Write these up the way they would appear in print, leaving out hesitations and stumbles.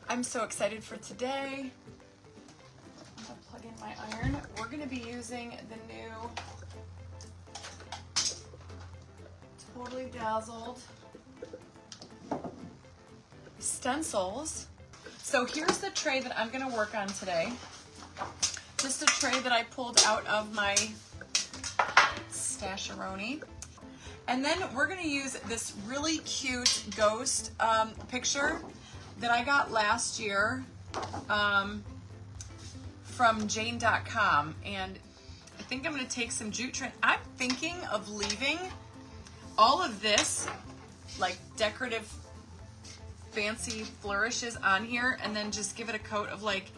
I'm so excited for today. I'm gonna plug in my iron. We're gonna be using the new Totally Dazzled stencils. So here's the tray that I'm gonna work on today. Just a tray that I pulled out of my stasheroni. And then we're gonna use this really cute ghost picture that I got last year from Jane.com. And I think I'm gonna take some jute trim. I'm thinking of leaving all of this like decorative fancy flourishes on here and then just give it a coat of like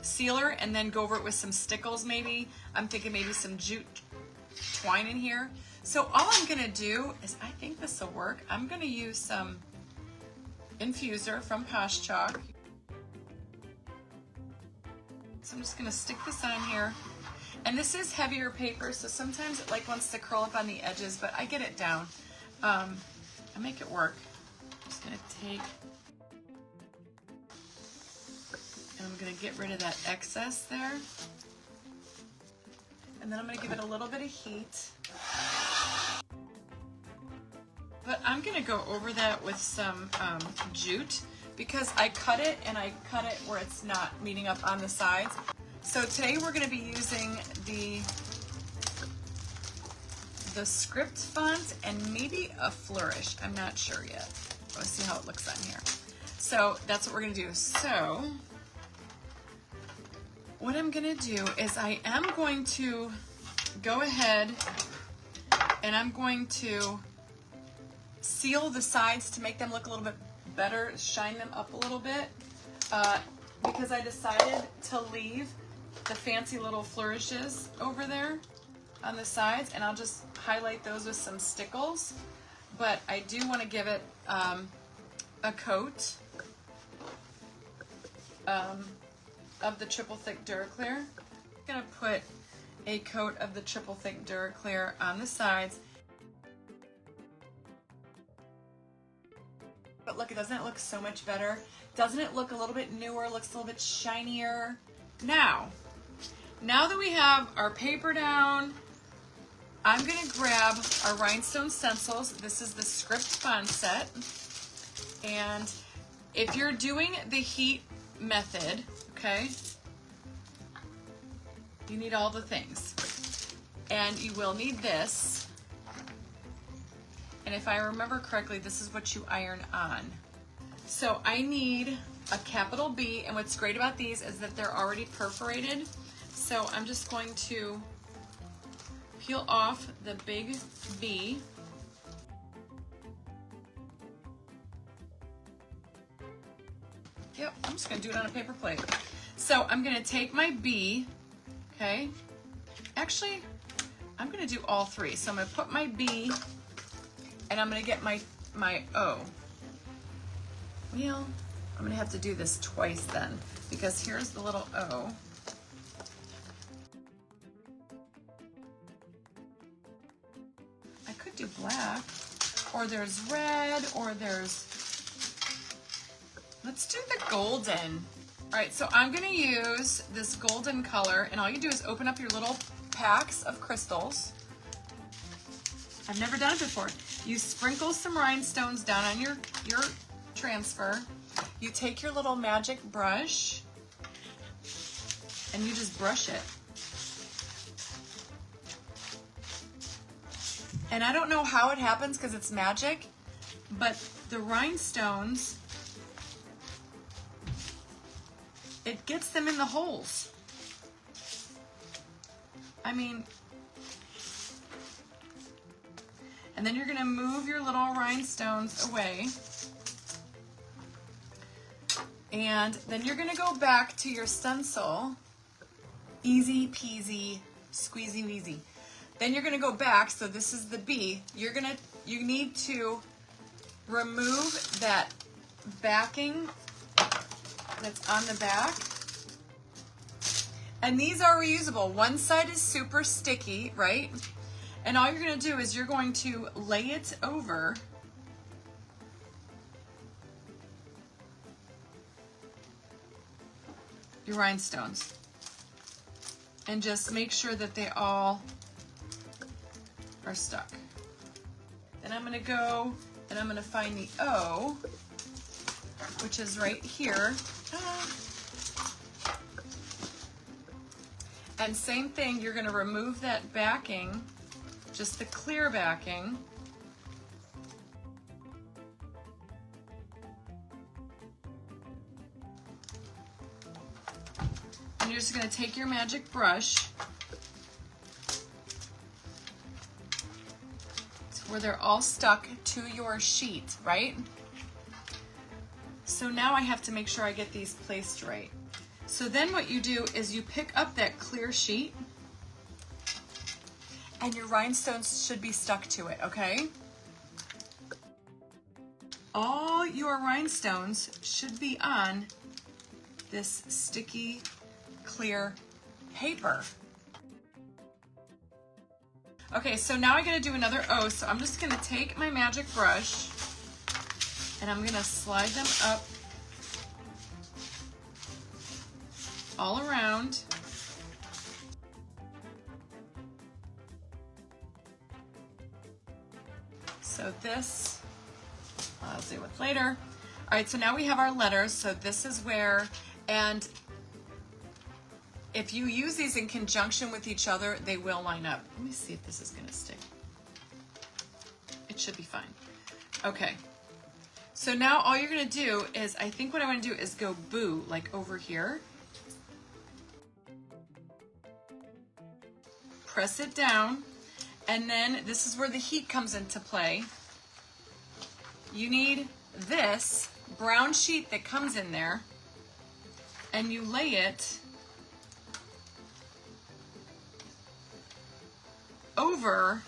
sealer and then go over it with some stickles maybe. I'm thinking maybe some jute twine in here. So all I'm gonna do is, I think this will work. I'm gonna use some infuser from Posh Chalk. So I'm just gonna stick this on here. And this is heavier paper, so sometimes it like wants to curl up on the edges, but I get it down. I make it work. I'm just gonna take, and I'm gonna get rid of that excess there. And then I'm gonna give it a little bit of heat. But I'm gonna go over that with some jute because I cut it and I cut it where it's not meeting up on the sides. So today we're gonna be using the script font and maybe a flourish. I'm not sure yet. Let's see how it looks on here. So that's what we're gonna do. So what I'm gonna do is I am going to go ahead and I'm going to seal the sides to make them look a little bit better, shine them up a little bit, because I decided to leave the fancy little flourishes over there on the sides, and I'll just highlight those with some stickles. But I do want to give it a coat of the triple thick Duraclear. I'm gonna put a coat of the triple thick Duraclear on the sides. But look, doesn't it look so much better? Doesn't it look a little bit newer, looks a little bit shinier? Now that we have our paper down, I'm gonna grab our rhinestone stencils. This is the script font set. And if you're doing the heat method, okay, you need all the things. And you will need this. And if I remember correctly, this is what you iron on. So I need a capital B, and what's great about these is that they're already perforated. So I'm just going to peel off the big B. Yep, I'm just gonna do it on a paper plate. So I'm gonna take my B, okay? Actually, I'm gonna do all three. So I'm gonna put my B, and I'm gonna get my O. Well, I'm gonna have to do this twice then, because here's the little O. I could do black, or there's red, or there's, let's do the golden. All right, so I'm gonna use this golden color, and all you do is open up your little packs of crystals. I've never done it before. You sprinkle some rhinestones down on your transfer. You take your little magic brush and you just brush it. And I don't know how it happens because it's magic, but the rhinestones, it gets them in the holes. I mean, and then you're gonna move your little rhinestones away. And then you're gonna go back to your stencil. Easy peasy, squeezy weezy. Then you're gonna go back, so this is the B. You need to remove that backing that's on the back. And these are reusable. One side is super sticky, right? And all you're gonna do is you're going to lay it over your rhinestones. And just make sure that they all are stuck. Then I'm gonna go and I'm gonna find the O, which is right here. And same thing, you're gonna remove that backing, just the clear backing. And you're just gonna take your magic brush to where they're all stuck to your sheet, right? So now I have to make sure I get these placed right. So then what you do is you pick up that clear sheet and your rhinestones should be stuck to it, okay? All your rhinestones should be on this sticky, clear paper. Okay, so now I gotta do another O, so I'm just gonna take my magic brush and I'm gonna slide them up all around. So this, I'll do with later. All right, so now we have our letters. So this is where, and if you use these in conjunction with each other, they will line up. Let me see if this is gonna stick. It should be fine. Okay. So now all you're gonna do is, I think what I wanna do is go boo, like over here. Press it down, and then this is where the heat comes into play. You need this brown sheet that comes in there, and you lay it over,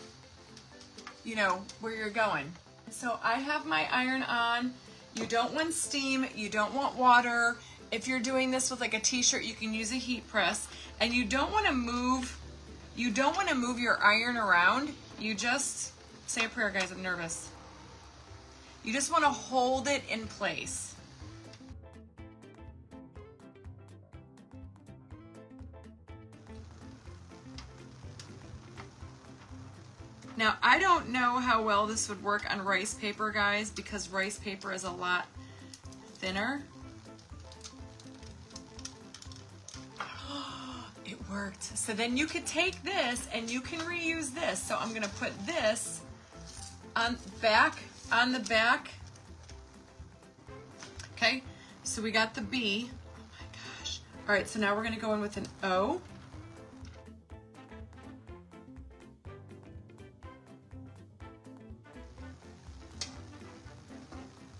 you know, where you're going. So I have my iron on. You don't want steam, you don't want water. If you're doing this with like a t-shirt, you can use a heat press, and you don't want to move your iron around. You just say a prayer, guys, I'm nervous. You just want to hold it in place. Now, I don't know how well this would work on rice paper, guys, because rice paper is a lot thinner. It worked. So then you could take this and you can reuse this. So I'm gonna put this on the back. Okay, so we got the B. Oh my gosh. All right, so now we're gonna go in with an O.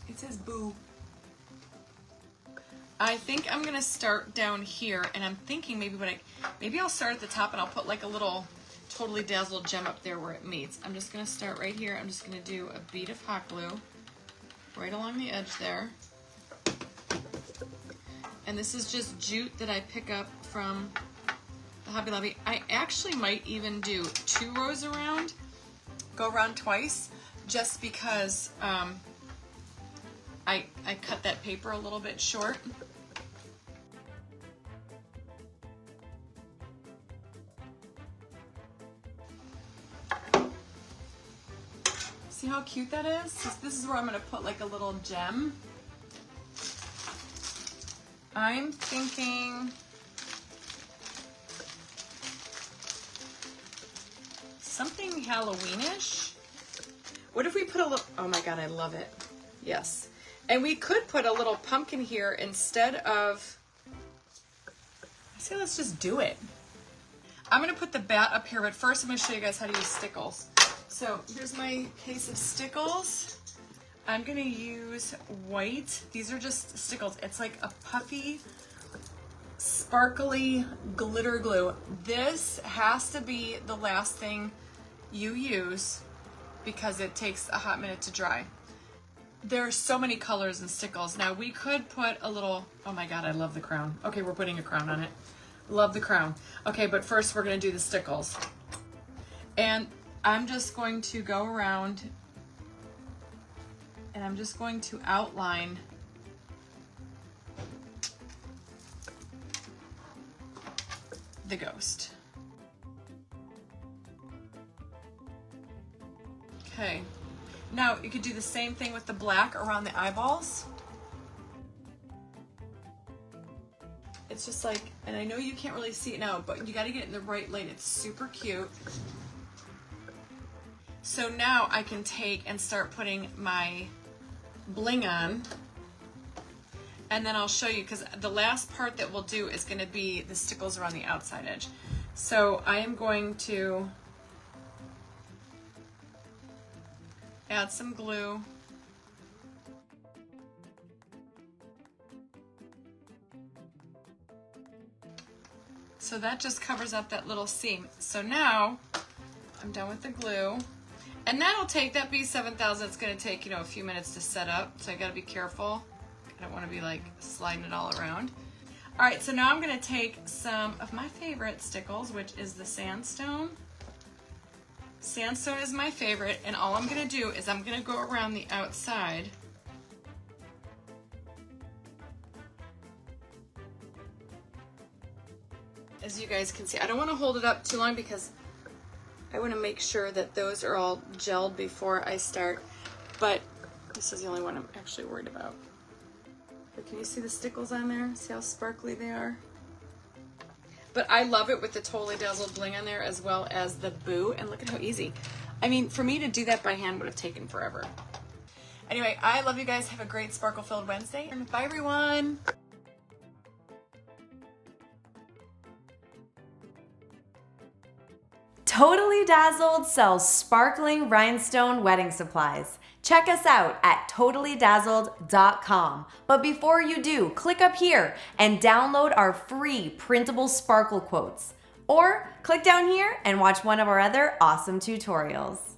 It says boo. I think I'm gonna start down here, and I'm thinking maybe I'll start at the top and I'll put like a little Totally Dazzled gem up there where it meets. I'm just gonna start right here. I'm just gonna do a bead of hot glue right along the edge there. And this is just jute that I pick up from the Hobby Lobby. I actually might even do 2 rows around, go around twice, just because I cut that paper a little bit short. See how cute that is? This is where I'm gonna put like a little gem. I'm thinking something Halloweenish. What if we put a little, oh my God, I love it. Yes. And we could put a little pumpkin here instead of, I say let's just do it. I'm gonna put the bat up here, but first I'm gonna show you guys how to use stickles. So here's my case of stickles. I'm gonna use white. These are just stickles. It's like a puffy, sparkly glitter glue. This has to be the last thing you use because it takes a hot minute to dry. There are so many colors in stickles. Now we could put a little, oh my God, I love the crown. Okay, we're putting a crown on it. Love the crown. Okay, but first we're gonna do the stickles. And I'm just going to go around and I'm just going to outline the ghost. Okay, now you could do the same thing with the black around the eyeballs. It's just like, and I know you can't really see it now, but you got to get it in the right light. It's super cute. So now I can take and start putting my bling on, and then I'll show you, because the last part that we'll do is going to be the stickles around the outside edge. So I am going to add some glue. So that just covers up that little seam. So now I'm done with the glue. And that'll take, that B7000, it's gonna take, a few minutes to set up. So I gotta be careful. I don't wanna be like sliding it all around. All right, so now I'm gonna take some of my favorite stickles, which is the sandstone. Sandstone is my favorite, and all I'm gonna do is I'm gonna go around the outside. As you guys can see, I don't wanna hold it up too long because I want to make sure that those are all gelled before I start, but this is the only one I'm actually worried about. But can you see the stickles on there? See how sparkly they are? But I love it with the Totally Dazzled bling on there, as well as the boo, and look at how easy. I mean, for me to do that by hand would have taken forever. Anyway, I love you guys. Have a great sparkle-filled Wednesday. Bye, everyone. Totally Dazzled sells sparkling rhinestone wedding supplies. Check us out at totallydazzled.com. But before you do, click up here and download our free Printable Sparkle Quotes. Or click down here and watch one of our other awesome tutorials.